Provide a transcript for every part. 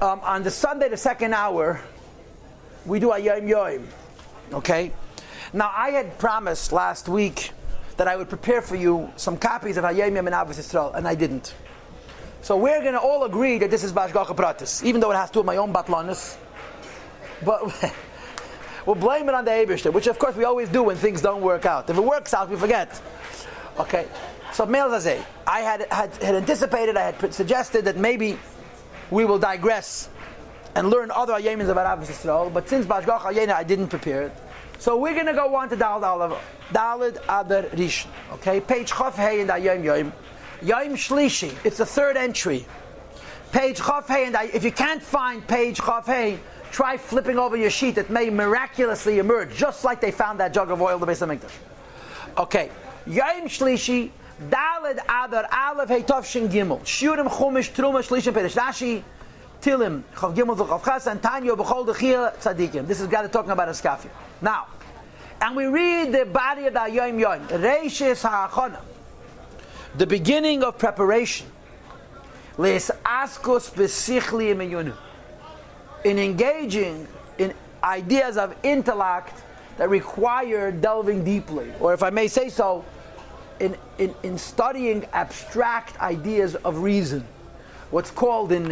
On the Sunday, the second hour, we do Hayom Yom. Okay? Now, I had promised last week that I would prepare for you some copies of Hayom Yom and Ahavas Yisrael, and I didn't. So we're going to all agree that this is Bashgacha Pratis, even though it has to do with my own batlanis. But we'll blame it on the Eibishter, which of course we always do when things don't work out. If it works out, we forget. Okay? So Meil Zazeh, I had anticipated, I had suggested that maybe we will digress and learn other Hayomis about Ahavas Yisrael, but since Bashgacha Hayena I didn't prepare it. So we're going to go on to Daled Ader Rishon. Okay? Page Chaf Hey in the Hayom Yom. Yom Shlishi, it's the third entry. Page Chaf Hey, and if you can't find page Chaf Hey, try flipping over your sheet. It may miraculously emerge, just like they found that jug of oil in the Beis HaMikdash. Okay, Yom Shlishi, Daled Adar Aleph Hey Tov Shin Gimel, Shurim Chumash Truma Shlishim Perish Rashi Tilim Chav Gimel Chav Chas and Tanyo B'Chol Dechir Tzadikim. This is got to talking about a Skafi. Now, and we read the body of the Hayom Yom, Reishis HaAchana, the beginning of preparation, Les Askos B'Sichli Meyunu, in engaging in ideas of intellect that require delving deeply, or if I may say so, in studying abstract ideas of reason, what's called in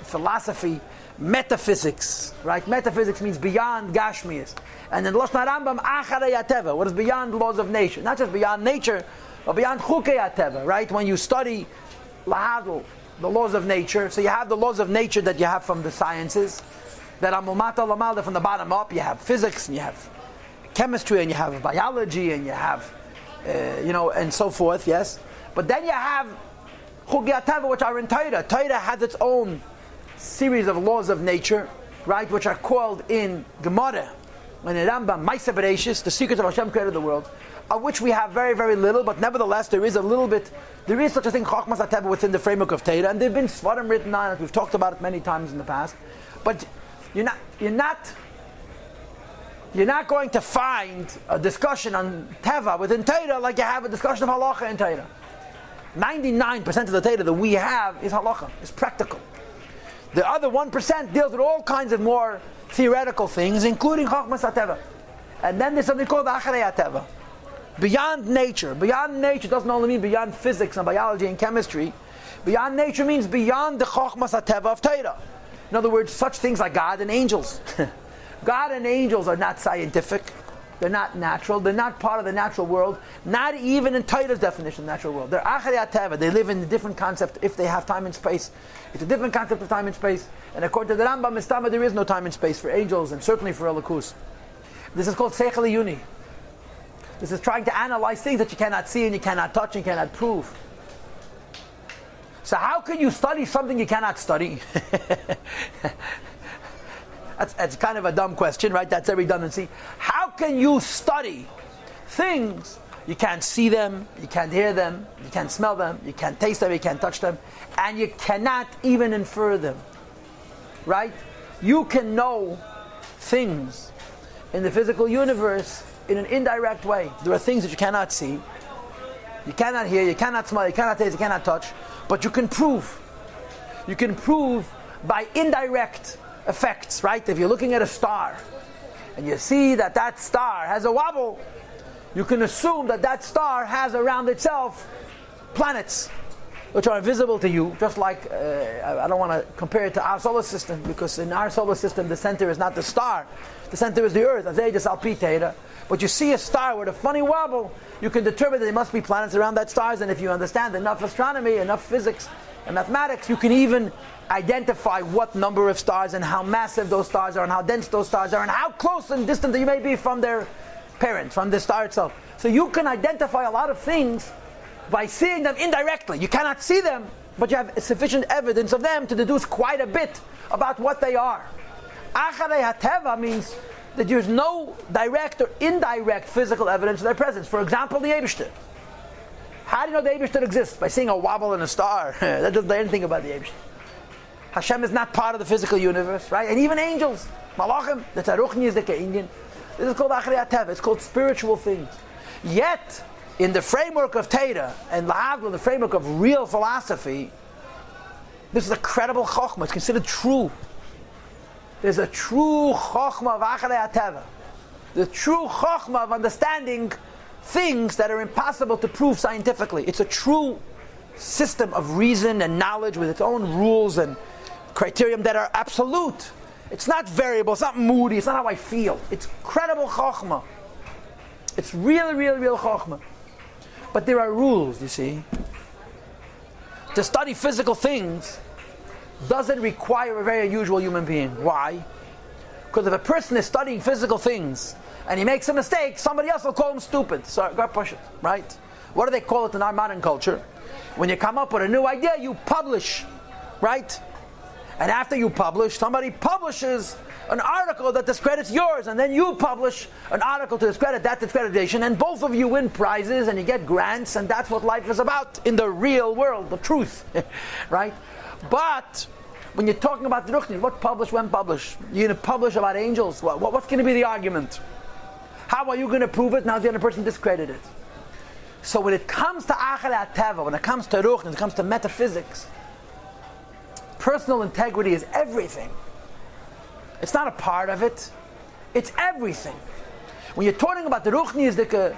philosophy metaphysics, right? Metaphysics means beyond Gashmias, and in Lashon Rambam Acharei HaTeva, what is beyond laws of nature, not just beyond nature, but beyond Chukei HaTeva, right? When you study Lahadl, the laws of nature, so you have the laws of nature that you have from the sciences, that are Mulmata Lamalda from the bottom up. You have physics, and you have chemistry, and you have biology, and you have, and so forth, yes? But then you have Chukei HaTeva, which are in Torah. Torah has its own series of laws of nature, right, which are called in Gemara, and in Rambam, Maaseh Bereishis, the secrets of Hashem created the world, of which we have very, very little, but nevertheless there is a little bit, there is such a thing, Chochmas HaTeva, within the framework of Torah, and there have been Svarim written on it, we've talked about it many times in the past, but you're not going to find a discussion on Teva within Torah like you have a discussion of Halacha in Torah. 99% of the Torah that we have is Halacha, is practical. The other 1% deals with all kinds of more theoretical things, including Chochmas HaTeva. And then there's something called Acharei HaTeva. Beyond nature. Beyond nature doesn't only mean beyond physics and biology and chemistry. Beyond nature means beyond the Chochmas HaTeva of Torah. In other words, such things like God and angels. God and angels are not scientific. They're not natural. They're not part of the natural world. Not even in Torah's definition of the natural world. They're Acharei HaTeva. They live in a different concept if they have time and space. It's a different concept of time and space. And according to the Rambam, Mistama, there is no time and space for angels and certainly for Elokus. This is called Seichel Yuni. This is trying to analyze things that you cannot see and you cannot touch and cannot prove. So how can you study something you cannot study? That's kind of a dumb question, right? That's a redundancy. How can you study things you can't see them, you can't hear them, you can't smell them, you can't taste them, you can't touch them, and you cannot even infer them, right? You can know things in the physical universe in an indirect way. There are things that you cannot see, you cannot hear, you cannot smell, you cannot taste, you cannot touch, but you can prove. You can prove by indirect effects, right? If you're looking at a star and you see that that star has a wobble, you can assume that that star has around itself planets which are invisible to you, just like I don't want to compare it to our solar system, because in our solar system the center is not the star, the center is the earth, as Aegis Alpitera. But you see a star with a funny wobble, you can determine that there must be planets around that stars, and if you understand enough astronomy, enough physics and mathematics, you can even identify what number of stars and how massive those stars are and how dense those stars are and how close and distant they may be from their parents, from the star itself. So you can identify a lot of things by seeing them indirectly. You cannot see them, but you have sufficient evidence of them to deduce quite a bit about what they are. Acharei HaTeva means that there's no direct or indirect physical evidence of their presence. For example, the Eibishter. How do you know the Eibishter exists? By seeing a wobble in a star. That doesn't say anything about the Eibishter. Hashem is not part of the physical universe, right? And even angels, Malachim, the Taruchni is the Ke'inyan. This is called Acharei HaTeva. It's called spiritual things. Yet, in the framework of Torah and Lahavdil, the framework of real philosophy, This is a credible chokhmah. It's considered true. There's a true chokhmah of acharei hateva. The true chokhmah of understanding things that are impossible to prove scientifically. It's a true system of reason and knowledge with its own rules and criterion that are absolute. It's not variable, it's not moody, it's not how I feel. It's credible chokhmah. It's real chokhmah. But there are rules, you see. To study physical things doesn't require a very unusual human being. Why? Because if a person is studying physical things and he makes a mistake, somebody else will call him stupid. So go push it, right? What do they call it in our modern culture? When you come up with a new idea, you publish, right? And after you publish, somebody publishes an article that discredits yours, and then you publish an article to discredit that discreditation, and both of you win prizes and you get grants, and that's what life is about in the real world, the truth, right? But when you're talking about the Ruchni, what publish, when publish? You're going to publish about angels? What's going to be the argument? How are you going to prove it? Now the other person discredited it. So when it comes to acharei hateva, when it comes to Ruchni, when it comes to metaphysics, personal integrity is everything. It's not a part of it. It's everything. When you're talking about the Ruchni is the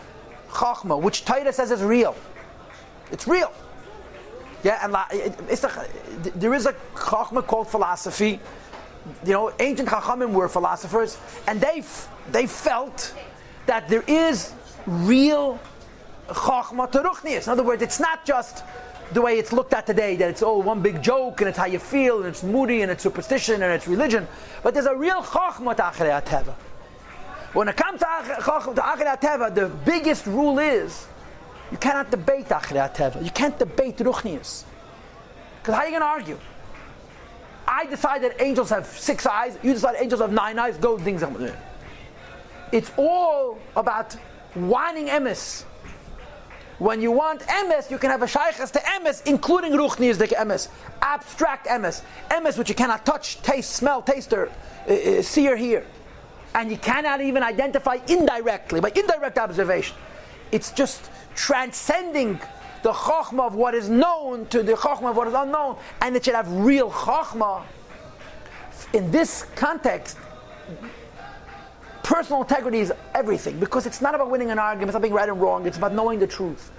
Chachma, which Torah says is real. It's real. Yeah, and there is a Chachma called philosophy. You know, ancient Chachamim were philosophers, and they felt that there is real Chachma to Ruchnius. In other words, it's not just the way it's looked at today, that it's all one big joke, and it's how you feel, and it's moody, and it's superstition, and it's religion. But there's a real Chachma to acharei hateva. When it comes to acharei hateva, the biggest rule is you cannot debate acharei hateva. You can't debate Ruchnius. Because how are you going to argue? I decide that angels have 6 eyes, you decide angels have 9 eyes, go things. It's all about wanting emes. When you want emes, you can have a shaykhs to emes, including ruchni the emes, abstract emes, emes which you cannot touch, taste, smell, taste, or see or hear, and you cannot even identify indirectly by indirect observation. It's just transcending the chokhmah of what is known to the chokhmah of what is unknown, and it should have real chokhmah. In this context, personal integrity is everything, because it's not about winning an argument, it's not being right and wrong, it's about knowing the truth.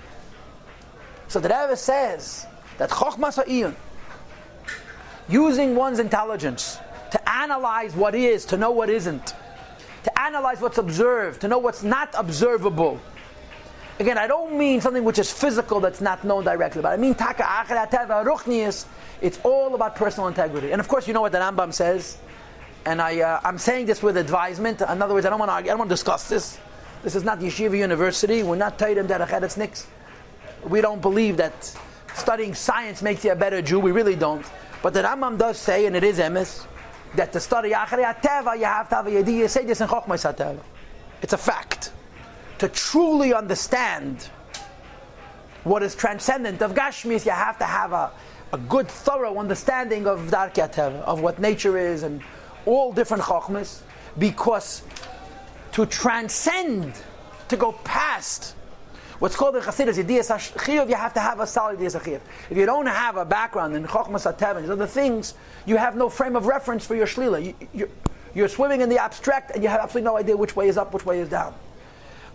So the Rebbe says that Chochmas Ha'iyun, using one's intelligence to analyze what is, to know what isn't, to analyze what's observed, to know what's not observable. Again, I don't mean something which is physical that's not known directly, but I mean Taka Acharei Hateva Ruchnius. It's all about personal integrity. And of course, you know what the Rambam says. And I'm saying this with advisement. In other words, I don't want to argue, I don't want to discuss this. This is not Yeshiva University. We're not Teirim Derech Eretz Nix. We don't believe that studying science makes you a better Jew. We really don't. But the Rambam does say, and it is emes, that to study Acharei Hateva, you have to have a Yediyah. Say this in Chochmas Hateva. It's a fact. To truly understand what is transcendent of Gashmis, you have to have a good, thorough understanding of Darkei Hateva, of what nature is, and all different chokhmas, because to transcend, to go past what's called the Chassidus Yediyas HaChiyuv, you have to have a solid Yediyas HaChiyuv. If you don't have a background in Chokhmas HaTeva and these other things, you have no frame of reference for your Shlila. You're swimming in the abstract and you have absolutely no idea which way is up, which way is down.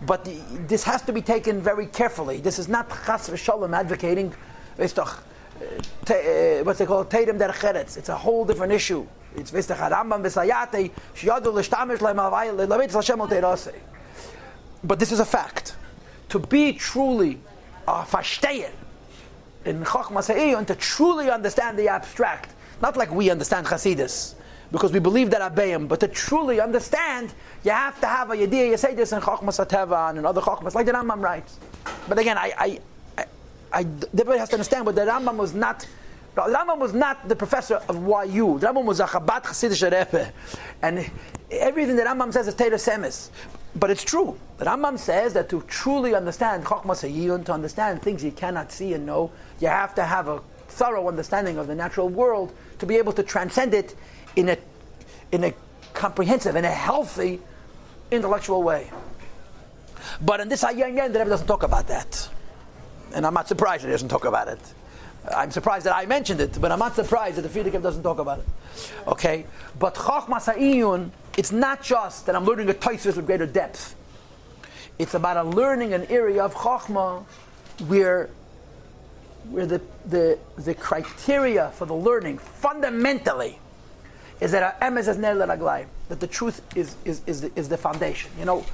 But this has to be taken very carefully. This is not Chas v'Shalom advocating, what's they call Teirim Derech Eretz. It's a whole different issue. It's but this is a fact. To be truly verstehen in Chochmas Ha'iyun, to truly understand the abstract, not like we understand Chassidus, because we believe that Abayim, but to truly understand, you have to have a Yediyah. You say this in Chochmas HaTeva and in other Chochmas, like the Rambam writes. But again, everybody has to understand, but the Rambam was not. The Rambam was not the professor of YU. The Rambam was a Chabad Chassidish Rebbe, and everything that Rambam says is Teira Semis. But it's true. The Rambam says that to truly understand Chochmas Ha'iyun, to understand things you cannot see and know, you have to have a thorough understanding of the natural world to be able to transcend it in a comprehensive, in a healthy, intellectual way. But in this Hayom Yom, the Rebbe doesn't talk about that, and I'm not surprised he doesn't talk about it. I'm surprised that I mentioned it, but I'm not surprised that the Frierdiker doesn't talk about it. Okay? But Chochmas Ha'iyun, it's not just that I'm learning a Tosfos with greater depth. It's about learning an area of Chochmah where the criteria for the learning fundamentally is that emes is ner l'raglayim, that the truth is the foundation. You know,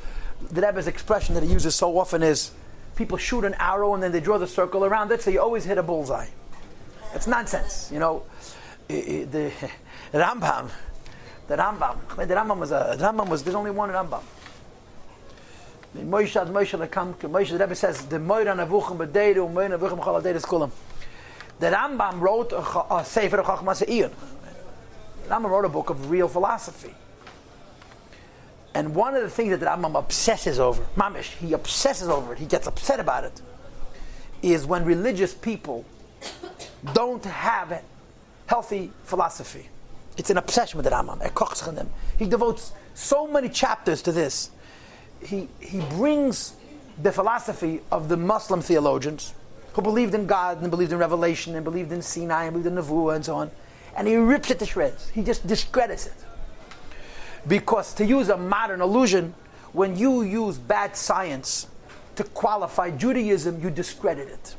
the Rebbe's expression that he uses so often is, people shoot an arrow and then they draw the circle around it, so you always hit a bullseye. It's nonsense. You know, the Rambam was there's only one Rambam. Moshe, the Rebbe says, the Moira Navuchim B'Deiru, Moira Navuchim B'Chol HaDeiros Kulam. The Rambam wrote a Sefer of Chochmas Ha'iyun. Rambam wrote a book of real philosophy. And one of the things that the Rambam obsesses over, mamish, he obsesses over it, he gets upset about it, is when religious people don't have healthy philosophy. It's an obsession with the Rambam. He devotes so many chapters to this. He brings the philosophy of the Muslim theologians who believed in God and believed in revelation and believed in Sinai and believed in Nevuah and so on, and he rips it to shreds. He just discredits it. Because, to use a modern allusion, when you use bad science to qualify Judaism, you discredit it.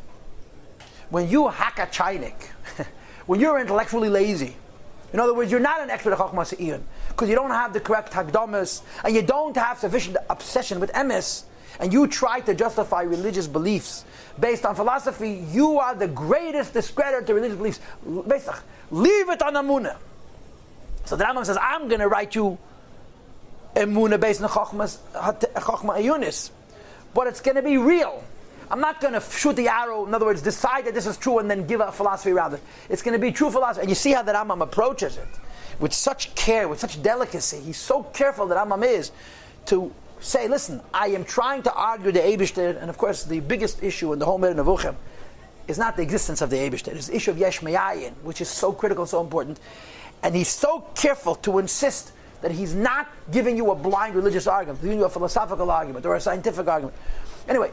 When you hack a chaynik, when you're intellectually lazy, in other words, you're not an expert at Chochmas Ha'iyun, because you don't have the correct Hakdamas, and you don't have sufficient obsession with emes, and you try to justify religious beliefs based on philosophy, you are the greatest discrediter to religious beliefs. Leave it on Amunah. So the Rambam says, I'm going to write you Emunah based on Chochmas Ha'iyunis, but it's going to be real. I'm not going to shoot the arrow, in other words, decide that this is true and then give a philosophy around it. It's going to be true philosophy. And you see how the Rambam approaches it with such care, with such delicacy. He's so careful, that Rambam is, to say, listen, I am trying to argue the Eibishter, and of course the biggest issue in the whole Meir Nevuchim is not the existence of the Eibishter. It's the issue of Yesh Me'ayin, which is so critical, so important. And he's so careful to insist that he's not giving you a blind religious argument, he's giving you a philosophical argument or a scientific argument. Anyway,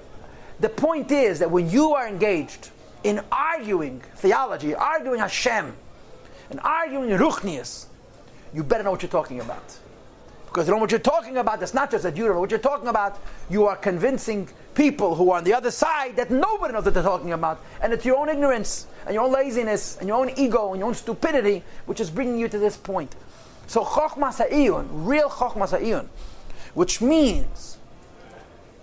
the point is that when you are engaged in arguing theology, arguing Hashem, and arguing Ruchnius, you better know what you're talking about. Because you know what you're talking about, that's not just that you don't know what you're talking about, you are convincing people who are on the other side that nobody knows what they're talking about. And it's your own ignorance, and your own laziness, and your own ego, and your own stupidity, which is bringing you to this point. So Chochmas Ha'iyun, real Chochmas Ha'iyun, which means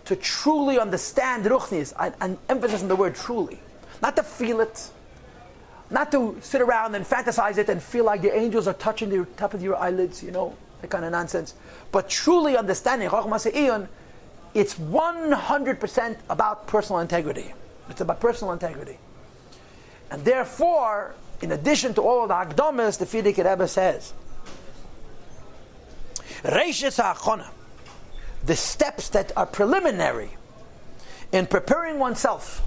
to truly understand Ruchnis, and emphasis on the word truly. Not to feel it, not to sit around and fantasize it and feel like the angels are touching the top of your eyelids, you know, that kind of nonsense. But truly understanding Chochmas Ha'iyun, it's 100% about personal integrity. It's about personal integrity. And therefore, in addition to all of the Hakdamas, the Frierdiker Rebbe says, Reishis HaAchona, the steps that are preliminary in preparing oneself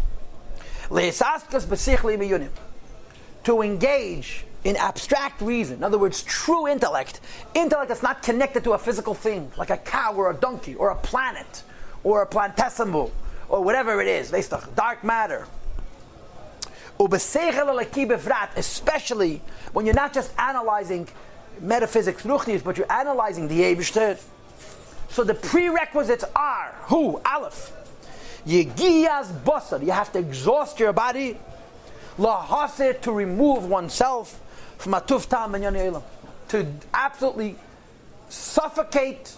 to engage in abstract reason, in other words, true intellect that's not connected to a physical thing, like a cow or a donkey or a planet or a plantesimal or whatever it is, dark matter. Especially when you're not just analyzing metaphysics, ruchnis, but you're analyzing the Eibishter. So the prerequisites are, who? Aleph. Yegiyas basar, you have to exhaust your body. Lahasir, to remove oneself from atuftam and yaneilam. To absolutely suffocate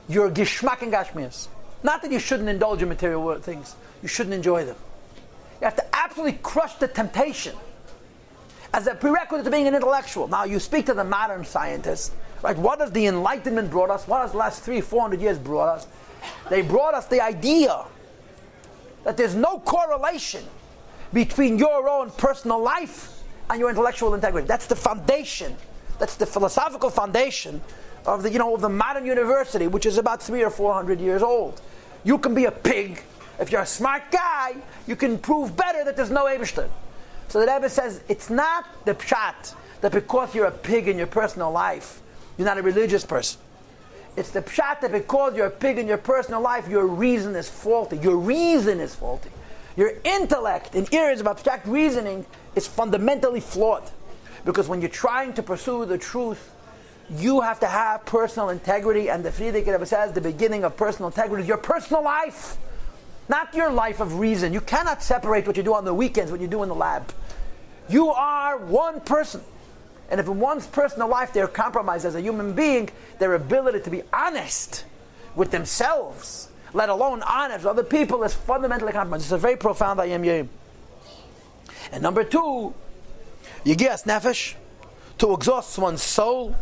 your gishmak and gashmias. Not that you shouldn't indulge in material things. You shouldn't enjoy them. You have to absolutely crush the temptation as a prerequisite to being an intellectual. Now you speak to the modern scientists, right? What has the Enlightenment brought us? What has the last 300-400 years brought us? They brought us the idea that there's no correlation between your own personal life and your intellectual integrity. That's the foundation. That's the philosophical foundation of the, of the modern university, which is about 300 or 400 years old. You can be a pig. If you're a smart guy, you can prove better that there's no Eibishter. So the Rebbe says, it's not the pshat that because you're a pig in your personal life, you're not a religious person. It's the pshat that because you're a pig in your personal life, your reason is faulty. Your reason is faulty. Your intellect in areas of abstract reasoning is fundamentally flawed. Because when you're trying to pursue the truth, you have to have personal integrity, and the Frierdiker Rebbe says the beginning of personal integrity is your personal life, not your life of reason. You cannot separate what you do on the weekends, what you do in the lab. You are one person. And if in one's personal life they're compromised as a human being, their ability to be honest with themselves, let alone honest with other people, is fundamentally compromised. It's a very profound Hayom Yom. And number two, Yegias Nefesh, to exhaust one's soul,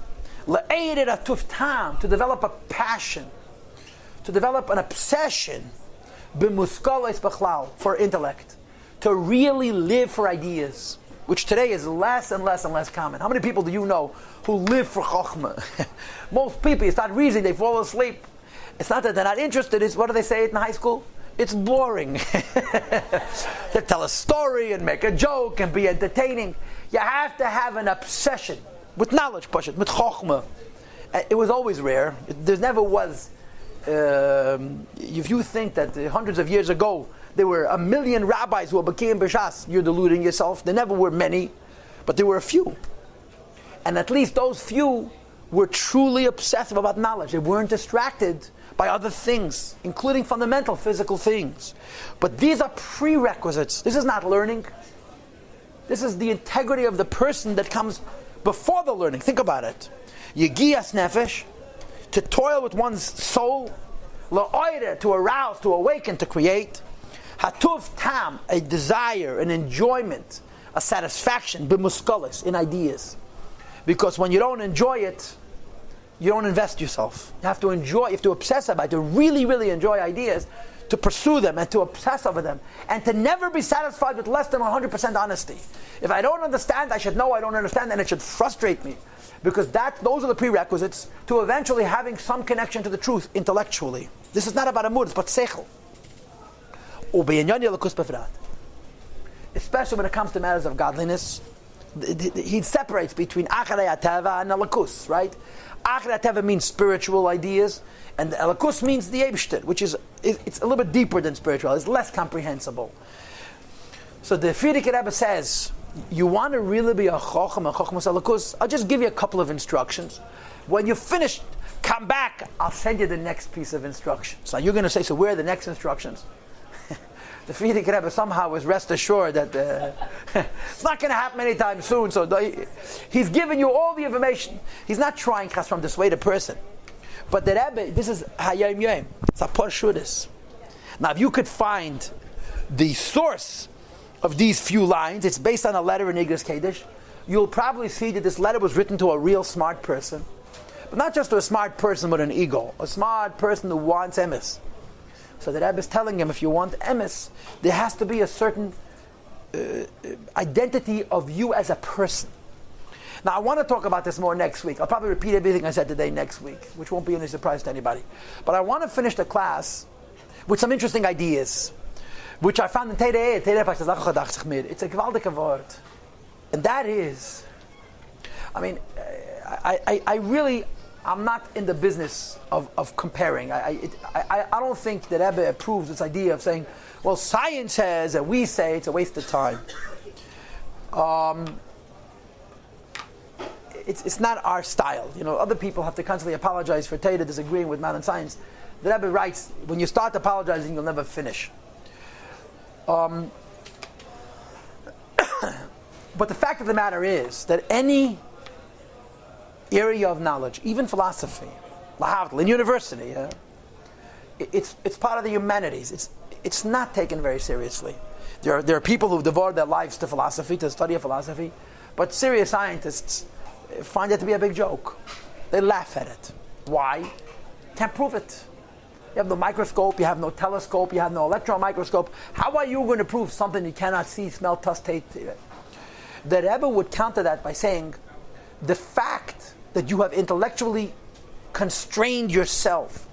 Ader Two, to develop a passion, to develop an obsession, for intellect, to really live for ideas, which today is less and less and less common. How many people do you know who live for chokhmah? Most people, it's not reason, they fall asleep. It's not that they're not interested, it's, what do they say in high school? It's boring. They tell a story and make a joke and be entertaining. You have to have an obsession with knowledge, with chokhmah. It was always rare. There never was. If you think that hundreds of years ago there were 1 million rabbis who became b'shas, you're deluding yourself. There never were many, but there were a few. And at least those few were truly obsessive about knowledge. They weren't distracted by other things, including fundamental physical things. But these are prerequisites. This is not learning. This is the integrity of the person that comes before the learning. Think about it. Yegias Nefesh, to toil with one's soul, la'oire, to arouse, to awaken, to create, hatuv tam, a desire, an enjoyment, a satisfaction, b'muskalis, in ideas. Because when you don't enjoy it, you don't invest yourself. You have to enjoy, you have to obsess about it, to really, really enjoy ideas, to pursue them and to obsess over them, and to never be satisfied with less than 100% honesty. If I don't understand, I should know I don't understand, and it should frustrate me. Because those are the prerequisites to eventually having some connection to the truth intellectually. This is not about a mood, it's about seichel. Especially when it comes to matters of godliness, he separates between acharei hateva and alakus, right? Acharei hateva means spiritual ideas, and the alakus means the Eibishter, which is it's a little bit deeper than spiritual. It's less comprehensible. So the Frierdiker Rebbe says, you want to really be a chocham alakus? I'll just give you a couple of instructions. When you're finished, come back. I'll send you the next piece of instructions. So you're going to say, so where are the next instructions? The Frierdiker Rebbe somehow was rest assured that it's not going to happen anytime soon. So he's giving you all the information. He's not trying to dissuade a person. But the Rebbe, this is Hayom Yom. It's a parshudis. Now, if you could find the source of these few lines, it's based on a letter in Igros Kodesh. You'll probably see that this letter was written to a real smart person. But not just to a smart person with an ego. A smart person who wants emes. So the Rebbe is telling him, if you want emes, there has to be a certain identity of you as a person. Now, I want to talk about this more next week. I'll probably repeat everything I said today next week, which won't be any surprise to anybody. But I want to finish the class with some interesting ideas, which I found in Teireh. It's a gewaltige word. And that is, I mean, I really, I'm not in the business of comparing. I don't think that Rebbe approves this idea of saying, well, science says, and we say it's a waste of time. It's not our style. You know, other people have to constantly apologize for Torah disagreeing with modern science. The Rebbe writes, when you start apologizing, you'll never finish. But the fact of the matter is that any area of knowledge, even philosophy, in university, it's part of the humanities. It's not taken very seriously. There are people who devote their lives to philosophy, to the study of philosophy, but serious scientists find it to be a big joke. They laugh at it. Why? Can't prove it. You have no microscope, you have no telescope, you have no electron microscope. How are you going to prove something you cannot see, smell, taste, taste? The Rebbe would counter that by saying, the fact that you have intellectually constrained yourself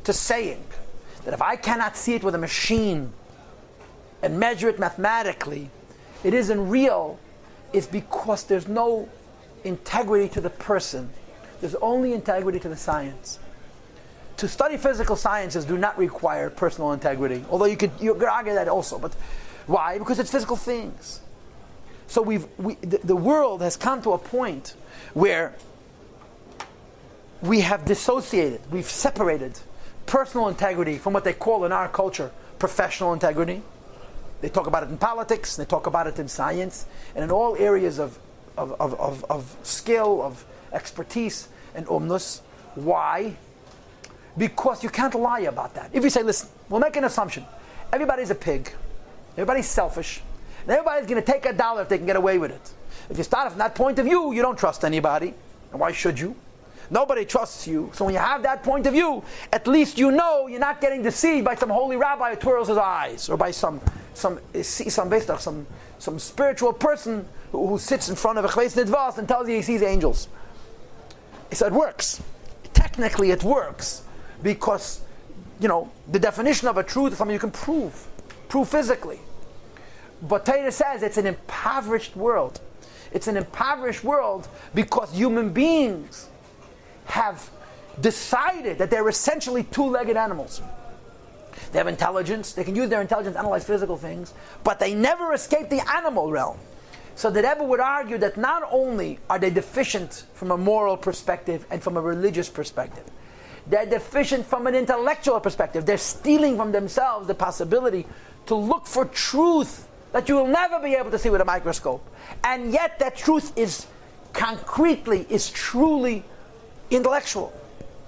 to saying that if I cannot see it with a machine and measure it mathematically, it isn't real, is because there's no integrity to the person. There's only integrity to the science. to study physical sciences do not require personal integrity. Although you could argue that also, but why? Because it's physical things. So the world has come to a point where we have dissociated, we've separated personal integrity from what they call in our culture professional integrity. They talk about it in politics, they talk about it in science, and in all areas of skill, of expertise, and umnus. Why? Because you can't lie about that. If you say, listen, we'll make an assumption. Everybody's a pig. Everybody's selfish. And everybody's going to take $1 if they can get away with it. If you start from that point of view, you don't trust anybody. And why should you? Nobody trusts you. So when you have that point of view, at least you know you're not getting deceived by some holy rabbi who twirls his eyes, or by some spiritual person who sits in front of a chveis nidvas and tells you he sees angels. So it works. Technically it works, because the definition of a truth is something you can prove physically. But Torah says it's an impoverished world. It's an impoverished world because human beings have decided that they're essentially two-legged animals. They have intelligence, they can use their intelligence to analyze physical things, but they never escape the animal realm. So the Rebbe would argue that not only are they deficient from a moral perspective and from a religious perspective, they're deficient from an intellectual perspective. They're stealing from themselves the possibility to look for truth that you will never be able to see with a microscope. And yet that truth is truly intellectual.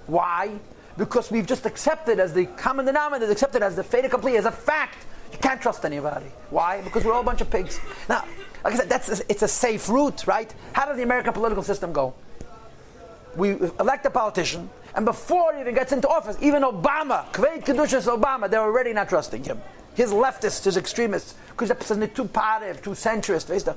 Why? Because we've just accepted as the common denominator, accepted as the fait accompli, as a fact. You can't trust anybody. Why? Because we're all a bunch of pigs. Now, like I said, it's a safe route, right? How does the American political system go? We elect a politician, and before he even gets into office, even Obama, Kveit Kedushas Obama, they're already not trusting him. His leftists, his extremists, because they're too passive, too centrist.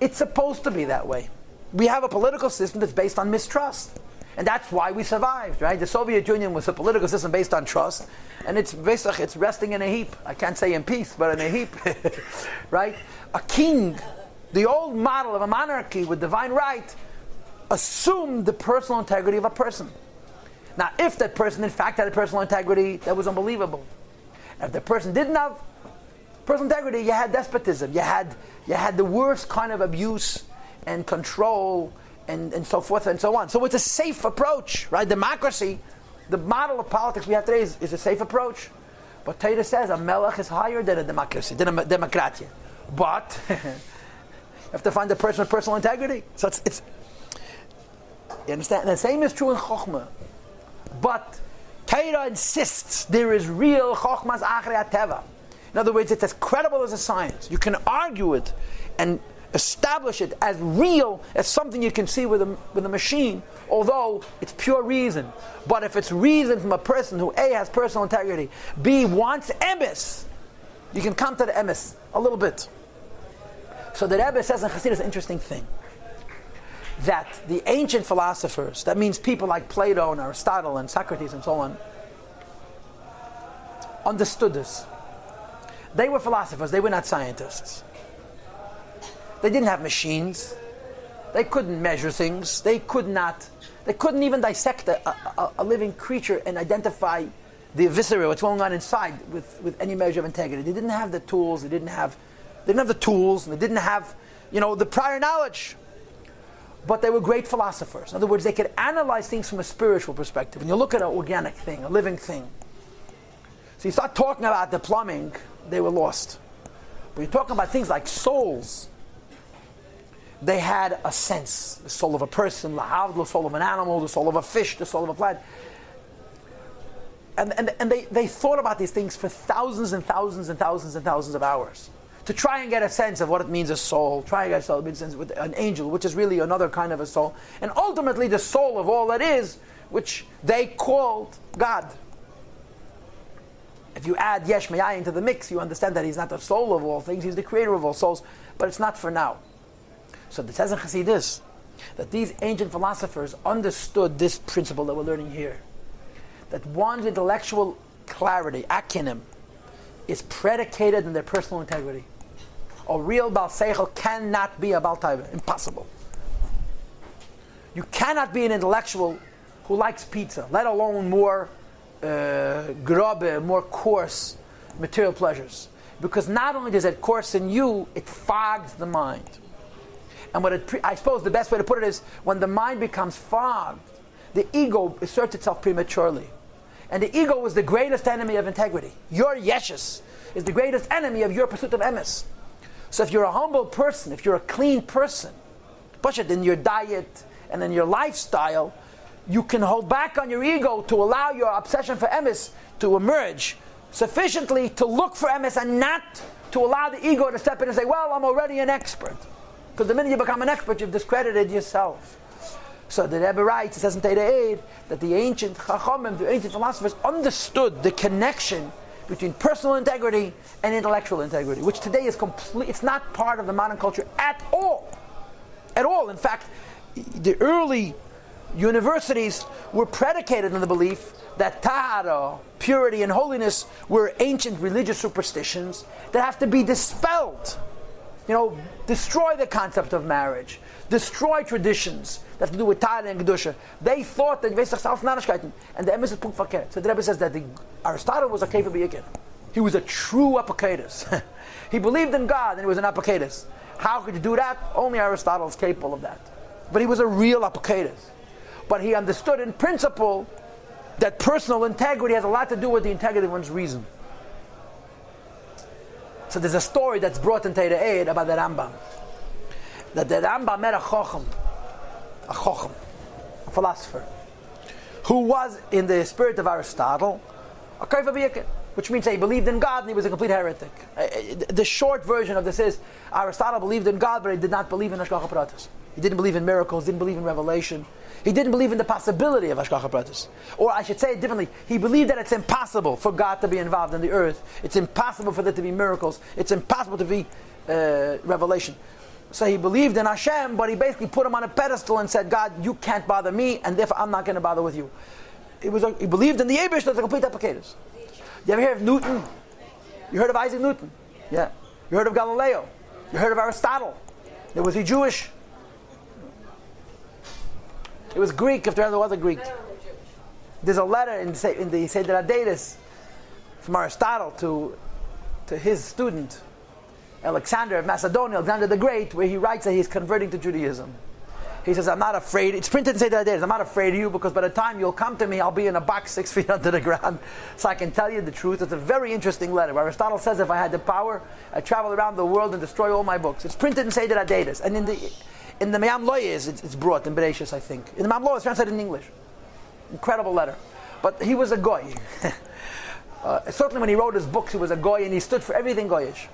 It's supposed to be that way. We have a political system that's based on mistrust. And that's why we survived, right? The Soviet Union was a political system based on trust, and it's resting in a heap. I can't say in peace, but in a heap, right? A king, the old model of a monarchy with divine right, assumed the personal integrity of a person. Now, if that person in fact had a personal integrity, that was unbelievable. If the person didn't have personal integrity, you had despotism. You had the worst kind of abuse and control and so forth and so on. So it's a safe approach, right? Democracy, the model of politics we have today is a safe approach. But Torah says a melech is higher than a democracy, than a democratia. But you have to find a person with personal integrity. So it's you understand? And the same is true in Chokhmah. But Torah insists there is real Chokhmah's Achrei HaTeva. In other words, it's as credible as a science. You can argue it and establish it as real as something you can see with a machine, although it's pure reason. But if it's reason from a person who A, has personal integrity, B, wants emes, you can come to the emes a little bit. So the Rebbe says in Chassidus an interesting thing, that the ancient philosophers, that means people like Plato and Aristotle and Socrates and so on, understood this. They were philosophers, they were not scientists. They didn't have machines. They couldn't measure things. They couldn't even dissect a living creature and identify the viscera, what's going on inside, with any measure of integrity. They didn't have the tools. They didn't have the tools, and they didn't have, the prior knowledge. But they were great philosophers. In other words, they could analyze things from a spiritual perspective. When you look at an organic thing, a living thing, so you start talking about the plumbing, they were lost. When you're talking about things like souls, they had a sense, the soul of a person, the soul of an animal, the soul of a fish, the soul of a plant. And they thought about these things for thousands and thousands and thousands and thousands of hours to try and get a sense of what it means a soul, try and get a sense with an angel, which is really another kind of a soul, and ultimately the soul of all that is, which they called God. If you add Yesh Meyai into the mix, you understand that he's not the soul of all things, he's the creator of all souls, but it's not for now. So it says in Chassidus that these ancient philosophers understood this principle that we're learning here. That one's intellectual clarity, akinim, is predicated on their personal integrity. A real Baal Seichel cannot be a Baal Taiva. Impossible. You cannot be an intellectual who likes pizza, let alone more grobe, more coarse material pleasures. Because not only does it coarsen you, it fogs the mind. And I suppose the best way to put it is, when the mind becomes fogged, the ego asserts itself prematurely. And the ego is the greatest enemy of integrity. Your yeshus is the greatest enemy of your pursuit of emes. So if you're a humble person, if you're a clean person, push it in your diet and in your lifestyle, you can hold back on your ego to allow your obsession for emes to emerge sufficiently to look for emes, and not to allow the ego to step in and say, well, I'm already an expert. Because the minute you become an expert, you've discredited yourself. So the Rebbe writes, it says in Ader 8, that the ancient Chachamim, the ancient philosophers, understood the connection between personal integrity and intellectual integrity, which today is it's not part of the modern culture at all. At all. In fact, the early universities were predicated on the belief that tahara, purity and holiness, were ancient religious superstitions that have to be dispelled. Destroy the concept of marriage, destroy traditions that have to do with tahara and kedusha. They thought that and the emes is punkt verkehrt. So the Rebbe says that Aristotle was a kefer b'yikir. He was a true apokeitis. He believed in God and he was an apokeitis. How could you do that? Only Aristotle is capable of that. But he was a real apokeitis. But he understood in principle that personal integrity has a lot to do with the integrity of one's reason. So there's a story that's brought in Ader 8 about the Rambam. That the Rambam met a philosopher, who was in the spirit of Aristotle, a kefer b'yikir, which means that he believed in God and he was a complete heretic. The short version of this is, Aristotle believed in God, but he did not believe in Hashgacha Pratis. He didn't believe in miracles, didn't believe in revelation. He didn't believe in the possibility of Hashgacha Pratis. Or I should say it differently, he believed that it's impossible for God to be involved in the earth. It's impossible for there to be miracles. It's impossible to be revelation. So he believed in Hashem, but he basically put him on a pedestal and said, God, you can't bother me, and therefore I'm not going to bother with you. He believed in the Eibush, that's a complete apokeitis. You ever hear of Newton? You heard of Isaac Newton? Yeah. You heard of Galileo? You heard of Aristotle? Was he Jewish? It was Greek, if there was a Greek. There's a letter in the Seder Adetis from Aristotle to his student, Alexander of Macedonia, Alexander the Great, where he writes that he's converting to Judaism. He says, I'm not afraid. It's printed in Seder Adetis. I'm not afraid of you, because by the time you'll come to me, I'll be in a box 6 feet under the ground, so I can tell you the truth. It's a very interesting letter. Aristotle says, if I had the power, I'd travel around the world and destroy all my books. It's printed in Seder Adetis. And in the Hayom Yom it's brought in Bereshis, I think. In the Hayom Yom it's translated in English. Incredible letter. But he was a goy. Certainly when he wrote his books, he was a goy, and he stood for everything goyish.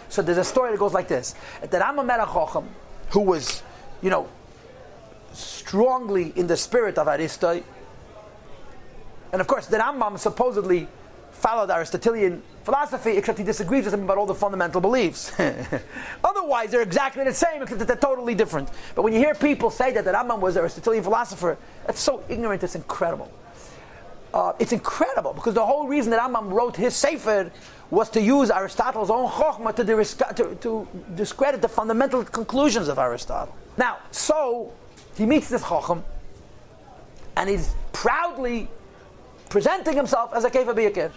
So there's a story that goes like this. That Rambam met a Chacham who was, strongly in the spirit of Aristotle. And of course, the Rambam supposedly followed Aristotelian philosophy, except he disagrees with him about all the fundamental beliefs. Otherwise, they're exactly the same, except that they're totally different. But when you hear people say that the Rambam was an Aristotelian philosopher, that's so ignorant, it's incredible. It's incredible, because the whole reason that Rambam wrote his Sefer was to use Aristotle's own Chokhmah to discredit the fundamental conclusions of Aristotle. Now, so he meets this Chacham, and he's proudly presenting himself as a kefer b'yikir.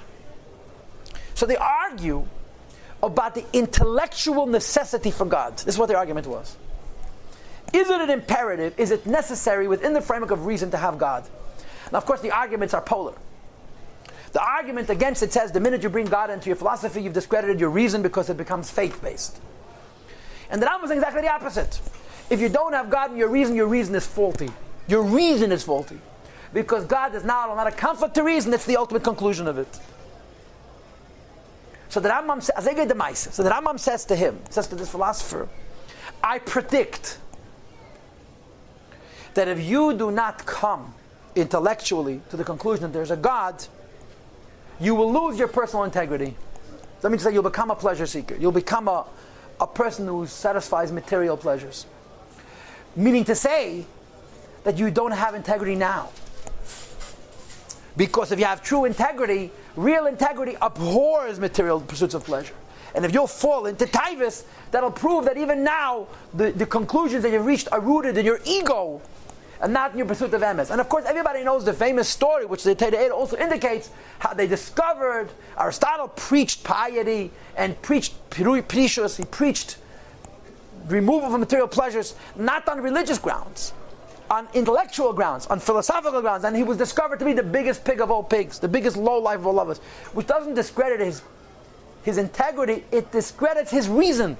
So they argue about the intellectual necessity for God. This is what the argument was. Is it an imperative? Is it necessary within the framework of reason to have God? Now, of course, the arguments are polar. The argument against it says the minute you bring God into your philosophy, you've discredited your reason because it becomes faith-based. And the Rambam is exactly the opposite. If you don't have God in your reason is faulty. Your reason is faulty. Because God is not a comfort to reason, it's the ultimate conclusion of it. So the Rambam says to him, says to this philosopher, I predict that if you do not come intellectually to the conclusion that there's a God, you will lose your personal integrity. That means that you'll become a pleasure seeker. You'll become a person who satisfies material pleasures. Meaning to say that you don't have integrity now. Because if you have true integrity, real integrity abhors material pursuits of pleasure. And if you'll fall into taivas, that'll prove that even now the conclusions that you've reached are rooted in your ego, and not in your pursuit of emes. And of course, everybody knows the famous story, which the Ader also indicates, how they discovered Aristotle preached piety and preached precious. He preached removal of material pleasures, not on religious grounds, on intellectual grounds, on philosophical grounds, and he was discovered to be the biggest pig of all pigs, the biggest lowlife of all of us, which doesn't discredit his integrity, it discredits his reason.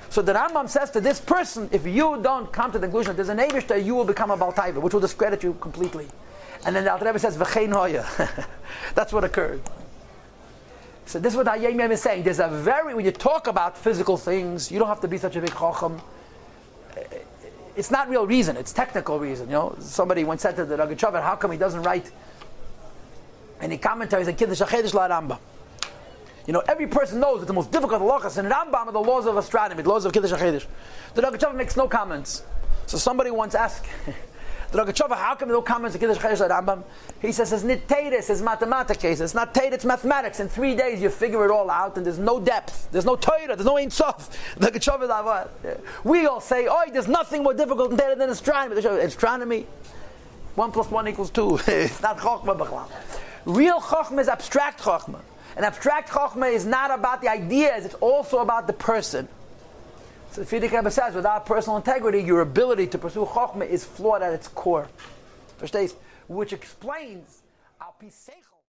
So the Rambam says to this person, if you don't come to the conclusion that there's an Eibishter, you will become a Baltaiva, which will discredit you completely. And then the Alter Rebbe says, V'chein hoya. That's what occurred. So this is what Hayom Yom is saying. There's a when you talk about physical things, you don't have to be such a big chacham. It's not real reason, it's technical reason. Somebody once said to the Rogatchover, how come he doesn't write any commentaries on Kiddush HaChedesh La Rambam? Every person knows that the most difficult halachas in Rambam are the laws of astronomy, the laws of Kiddush HaChedesh. The Rogatchover makes no comments. So somebody once asked the Rogatchover, how come no comments on Kiddush HaChedesh La Rambam? He says, it's nitteris, it's mathematics. It's not tate, it's mathematics. In 3 days you figure it all out, and there's no depth, there's no Torah, there's no Ein Sof. The Rogatchover, we all say, there's nothing more difficult in Torah than astronomy. Astronomy, 1 + 1 = 2. It's not Chochmah B'chlal. Real Chochmah is abstract Chochmah. And abstract Chochmah is not about the ideas, it's also about the person. So the Frierdiker Rebbe says, without personal integrity, your ability to pursue Chochmah is flawed at its core. Verstehst? Which explains our